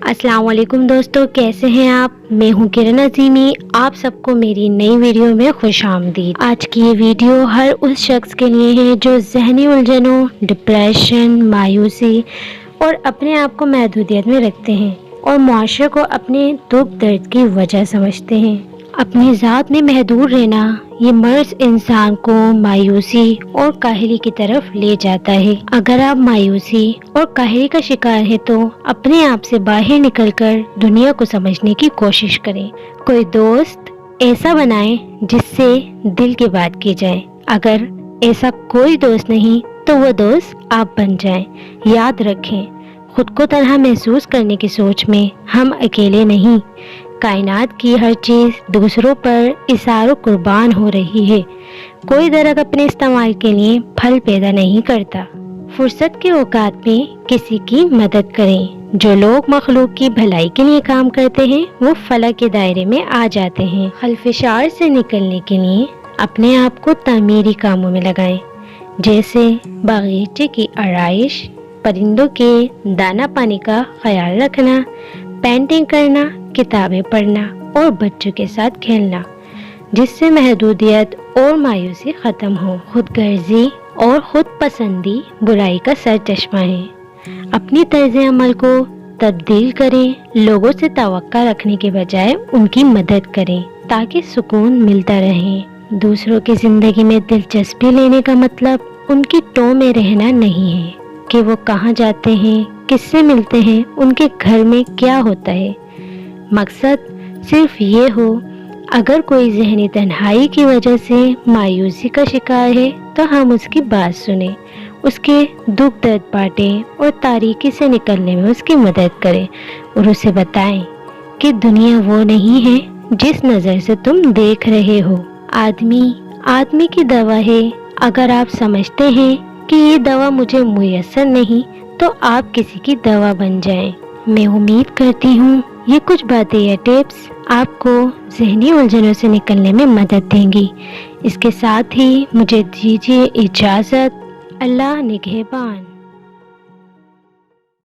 السلام علیکم دوستو، کیسے ہیں آپ؟ میں ہوں کرن عظیمی، آپ سب کو میری نئی ویڈیو میں خوش آمدید۔ آج کی یہ ویڈیو ہر اس شخص کے لیے ہے جو ذہنی الجھنوں، ڈپریشن، مایوسی اور اپنے آپ کو محدودیت میں رکھتے ہیں اور معاشرے کو اپنے دکھ درد کی وجہ سمجھتے ہیں۔ اپنی ذات میں محدود رہنا یہ مرض انسان کو مایوسی اور کاہلی کی طرف لے جاتا ہے۔ اگر آپ مایوسی اور کاہلی کا شکار ہیں تو اپنے آپ سے باہر نکل کر دنیا کو سمجھنے کی کوشش کریں۔ کوئی دوست ایسا بنائیں جس سے دل کی بات کی جائے۔ اگر ایسا کوئی دوست نہیں تو وہ دوست آپ بن جائیں۔ یاد رکھیں، خود کو تنہا محسوس کرنے کی سوچ میں ہم اکیلے نہیں۔ کائنات کی ہر چیز دوسروں پر اثار و قربان ہو رہی ہے۔ کوئی درخت اپنے استعمال کے لیے پھل پیدا نہیں کرتا۔ فرصت کے اوقات میں کسی کی مدد کریں۔ جو لوگ مخلوق کی بھلائی کے لیے کام کرتے ہیں وہ فلاح کے دائرے میں آ جاتے ہیں۔ خلفشار سے نکلنے کے لیے اپنے آپ کو تعمیری کاموں میں لگائیں، جیسے باغیچے کی آرائش، پرندوں کے دانہ پانی کا خیال رکھنا، پینٹنگ کرنا، کتابیں پڑھنا اور بچوں کے ساتھ کھیلنا، جس سے محدودیت اور مایوسی ختم ہو۔ خود غرضی اور خود پسندی برائی کا سر چشمہ ہے۔ اپنی طرز عمل کو تبدیل کریں، لوگوں سے توقع رکھنے کے بجائے ان کی مدد کریں تاکہ سکون ملتا رہے۔ دوسروں کی زندگی میں دلچسپی لینے کا مطلب ان کی ٹو میں رہنا نہیں ہے کہ وہ کہاں جاتے ہیں، کس سے ملتے ہیں، ان کے گھر میں کیا ہوتا ہے۔ مقصد صرف یہ ہو، اگر کوئی ذہنی تنہائی کی وجہ سے مایوسی کا شکار ہے تو ہم اس کی بات سنیں، اس کے دکھ درد بانٹیں اور تاریکی سے نکلنے میں اس کی مدد کریں اور اسے بتائیں کہ دنیا وہ نہیں ہے جس نظر سے تم دیکھ رہے ہو۔ آدمی کی دوا ہے۔ اگر آپ سمجھتے ہیں کہ یہ دوا مجھے میسر نہیں تو آپ کسی کی دوا بن جائیں۔ میں امید کرتی ہوں یہ کچھ باتیں یا ٹپس آپ کو ذہنی الجھنوں سے نکلنے میں مدد دیں گی۔ اس کے ساتھ ہی مجھے دیجیے اجازت۔ اللہ نگہبان۔